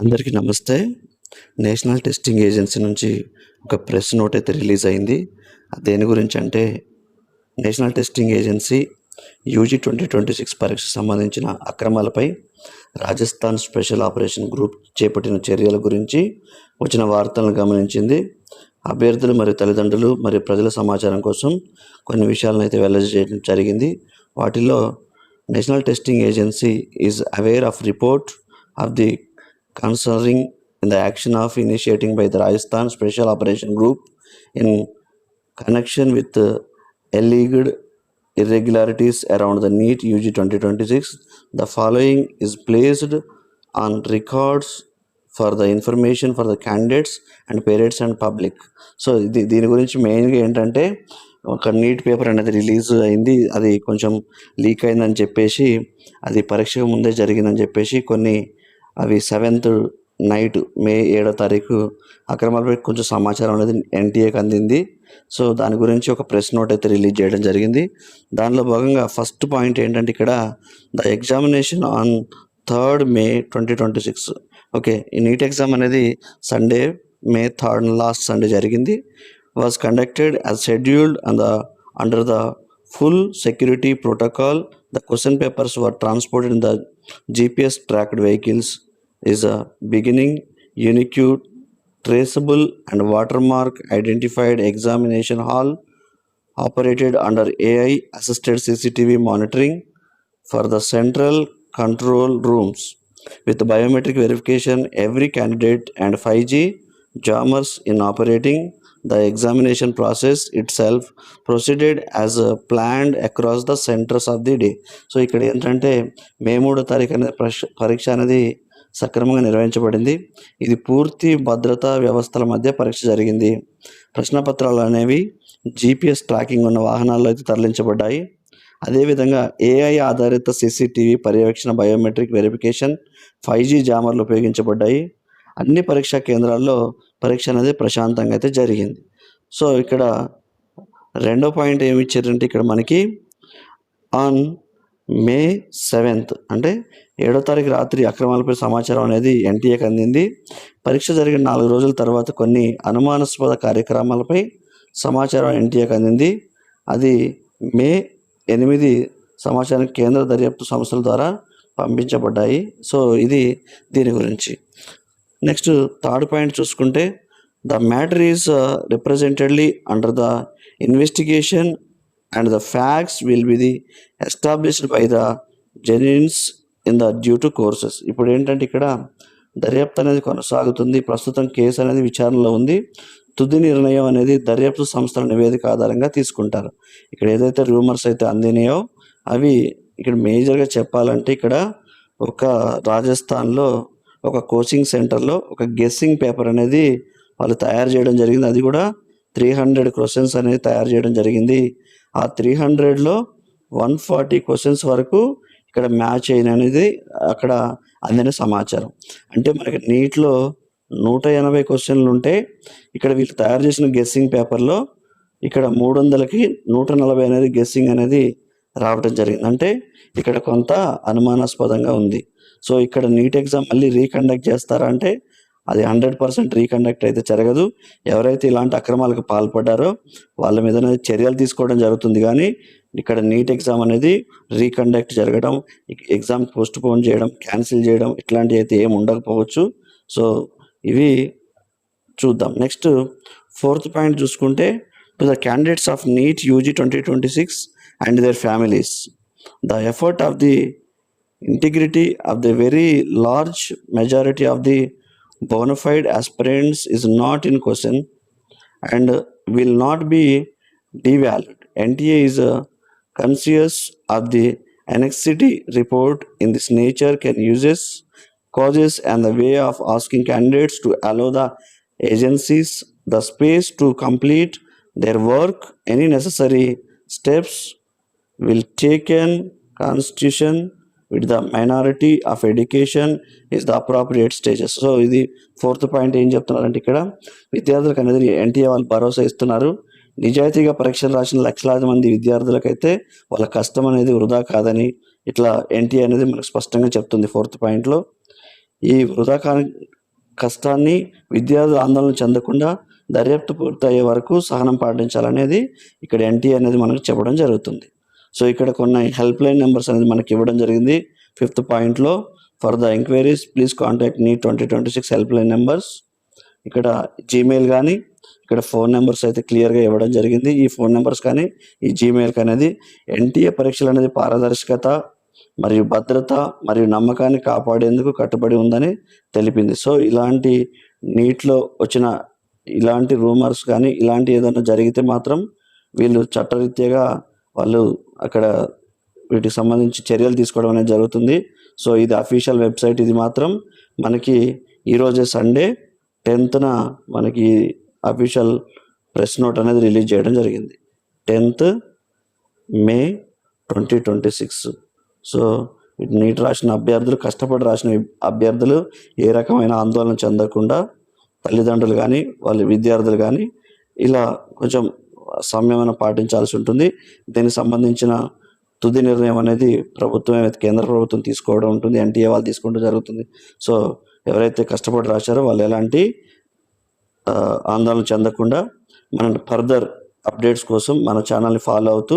అందరికీ నమస్తే. National testing agency నుంచి ఒక ప్రెస్ నోట్ అయితే రిలీజ్ అయింది. దేని గురించి అంటే నేషనల్ టెస్టింగ్ ఏజెన్సీ యూజీ 2026 పరీక్షకు సంబంధించిన అక్రమాలపై రాజస్థాన్ స్పెషల్ ఆపరేషన్ గ్రూప్ చేపట్టిన చర్యల గురించి వచ్చిన వార్తలను గమనించింది. అభ్యర్థులు మరియు తల్లిదండ్రులు మరియు ప్రజల సమాచారం కోసం కొన్ని విషయాలను అయితే వెల్లడించడం జరిగింది. వాటిలో national testing agency is aware of report of the concerning in the action of initiating by the Rajasthan Special Operation Group in connection with alleged irregularities around the NEET UG 2026. The following is placed on records for the information for the candidates and parents and public. So దీని గురించి మెయిన్గా ఏంటంటే ఒక neat paper అనేది release అయింది, అది కొంచెం leak అయిందని చెప్పేసి, అది పరీక్షకు ముందే జరిగిందని చెప్పేసి కొన్ని అవి 7th నైట్ మే 7వ తారీఖు అక్రమాలపై కొంచెం సమాచారం అనేది ఎన్టీఏకి అందింది. సో దాని గురించి ఒక ప్రెస్ నోట్ అయితే రిలీజ్ చేయడం జరిగింది. దానిలో భాగంగా ఫస్ట్ పాయింట్ ఏంటంటే ఇక్కడ the examination on 3rd May 2026. Okay, ఈ నీట్ ఎగ్జామ్ అనేది Sunday May 3rd last Sunday జరిగింది. Was conducted as scheduled under the full security protocol. The question papers were transported in the GPS tracked vehicles. Is a beginning unique, traceable and watermark identified examination hall operated under AI assisted CCTV monitoring for the central control rooms with biometric verification. Every candidate and 5G jammers in operating. The examination process itself proceeded as planned across the centers of the day. So ఇక్కడ ఏంటంటే మే 3వ తారీఖు అనేది పరీక్ష అనేది సక్రమంగా నిర్వహించబడింది. ఇది పూర్తి భద్రతా వ్యవస్థల మధ్య పరీక్ష జరిగింది. ప్రశ్నపత్రాలు అనేవి GPS ట్రాకింగ్ ఉన్న వాహనాల్లో అయితే తరలించబడ్డాయి. అదేవిధంగా AI ఆధారిత CCTV పర్యవేక్షణ, బయోమెట్రిక్ వెరిఫికేషన్, 5G జామర్లు ఉపయోగించబడ్డాయి. అన్ని పరీక్షా కేంద్రాల్లో పరీక్ష అనేది ప్రశాంతంగా అయితే జరిగింది. సో ఇక్కడ రెండో పాయింట్ ఏమి ఇచ్చారంటే ఇక్కడ మనకి ఆన్ May 7th అంటే 7వ తారీఖు రాత్రి అక్రమాలపై సమాచారం అనేది ఎన్టీఏకి అందింది. పరీక్ష జరిగిన 4 రోజుల తర్వాత కొన్ని అనుమానాస్పద కార్యక్రమాలపై సమాచారం ఎన్టీఏకి అందింది. అది May 8 సమాచారం కేంద్ర దర్యాప్తు సంస్థల ద్వారా పంపించబడ్డాయి. సో ఇది దీని గురించి. నెక్స్ట్ థర్డ్ పాయింట్ చూసుకుంటే the matter is representedly under the investigation and the facts will be the established by the genuines in the due to courses. ఇప్పుడు ఏంటంటే ఇక్కడ దర్యాప్తు అనేది కొనసాగుతుంది. ప్రస్తుతం కేసు అనేది విచారణలో ఉంది. తుది నిర్ణయం అనేది దర్యాప్తు సంస్థల నివేదిక ఆధారంగా తీసుకుంటారు. ఇక్కడ ఏదైతే రూమర్స్ అయితే అందినాయో అవి ఇక్కడ మేజర్గా చెప్పాలంటే ఇక్కడ ఒక రాజస్థాన్లో ఒక కోచింగ్ సెంటర్లో ఒక గెస్సింగ్ పేపర్ అనేది వాళ్ళు తయారు చేయడం జరిగింది. అది కూడా 300 క్వశ్చన్స్ అనేది తయారు చేయడం జరిగింది. ఆ 300లో 140 క్వశ్చన్స్ వరకు ఇక్కడ మ్యాచ్ అయిన అనేది అక్కడ అందిన సమాచారం. అంటే మనకి నీట్లో 180 క్వశ్చన్లు ఉంటే ఇక్కడ వీళ్ళు తయారు చేసిన గెస్సింగ్ పేపర్లో ఇక్కడ 300కి 140 అనేది గెస్సింగ్ అనేది రావడం జరిగింది. అంటే ఇక్కడ కొంత అనుమానాస్పదంగా ఉంది. సో ఇక్కడ నీట్ ఎగ్జామ్ మళ్ళీ రీకండక్ట్ చేస్తారా అంటే అది 100% రీకండక్ట్ అయితే జరగదు. ఎవరైతే ఇలాంటి అక్రమాలకు పాల్పడ్డారో వాళ్ళ మీద చర్యలు తీసుకోవడం జరుగుతుంది. కానీ ఇక్కడ నీట్ ఎగ్జామ్ అనేది రీకండక్ట్ జరగడం, ఎగ్జామ్ పోస్ట్పోన్ చేయడం, క్యాన్సిల్ చేయడం ఇట్లాంటివి అయితే ఏమి ఉండకపోవచ్చు. సో ఇవి చూద్దాం. నెక్స్ట్ 4th పాయింట్ చూసుకుంటే to the candidates of NEET UG 2026 and their families, the effort of the integrity of the very large majority of the bona fide aspirants is not in question and will not be devalued. NTA is conscious of the annexity report in this nature can uses causes and the way of asking candidates to allow the agencies the space to complete their work. Any necessary steps will taken constitution with the minority of education is the appropriate stages. So ఇది 4th point ఏం చెప్తున్నారంటే ఇక్కడ విద్యార్థులకు అనేది NTA వాళ్ళు భరోసా ఇస్తున్నారు. నిజాయితీగా పరీక్షలు రాసిన లక్షలాది మంది విద్యార్థులకైతే వాళ్ళ కష్టం అనేది వృధా కాదని ఇట్లా ఎన్టీఏ అనేది మనకు స్పష్టంగా చెప్తుంది 4th పాయింట్లో. ఈ వృధా కష్టాన్ని విద్యార్థులు ఆందోళన చెందకుండా దర్యాప్తు పూర్తయ్యే వరకు సహనం పాటించాలనేది ఇక్కడ ఎన్టీఏ అనేది మనకు చెప్పడం జరుగుతుంది. సో ఇక్కడ కొన్ని హెల్ప్ లైన్ నెంబర్స్ అనేది మనకి ఇవ్వడం జరిగింది. 5th పాయింట్లో for the enquiries please contact NEET 2026 help line numbers. ఇక్కడ జీమెయిల్ కానీ ఇక్కడ ఫోన్ నెంబర్స్ అయితే క్లియర్గా ఇవ్వడం జరిగింది. ఈ ఫోన్ నెంబర్స్ కానీ ఈ జీమెయిల్కి అనేది ఎన్టీఏ పరీక్షలు అనేది పారదర్శకత మరియు భద్రత మరియు నమ్మకాన్ని కాపాడేందుకు కట్టుబడి ఉందని తెలిపింది. సో ఇలాంటి నీట్లో వచ్చిన ఇలాంటి రూమర్స్ కానీ ఇలాంటి ఏదైనా జరిగితే మాత్రం వీళ్ళు చట్టరీత్యాగా వాళ్ళు అక్కడ వీటికి సంబంధించి చర్యలు తీసుకోవడం అనేది జరుగుతుంది. సో ఇది అఫీషియల్ వెబ్సైట్. ఇది మాత్రం మనకి ఈరోజే సండే 10th మనకి అఫీషియల్ ప్రెస్ నోట్ అనేది రిలీజ్ చేయడం జరిగింది. 10th May 2026. సో నీట్ రాసిన అభ్యర్థులు, కష్టపడి రాసిన అభ్యర్థులు ఏ రకమైన ఆందోళన చెందకుండా తల్లిదండ్రులు కానీ వాళ్ళ విద్యార్థులు కానీ ఇలా కొంచెం సంయమనం పాటించాల్సి ఉంటుంది. దీనికి సంబంధించిన తుది నిర్ణయం అనేది కేంద్ర ప్రభుత్వం తీసుకోవడం ఉంటుంది, ఎన్టీఏ వాళ్ళు తీసుకోవడం జరుగుతుంది. సో ఎవరైతే కష్టపడి రాశారో వాళ్ళు ఎలాంటి ఆందోళన చెందకుండా మన ఫర్దర్ అప్డేట్స్ కోసం మన ఛానల్ని ఫాలో అవుతూ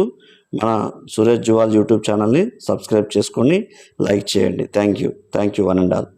మన సురేష్ జువాల్ యూట్యూబ్ ఛానల్ని సబ్స్క్రైబ్ చేసుకొని లైక్ చేయండి. Thank you one and all.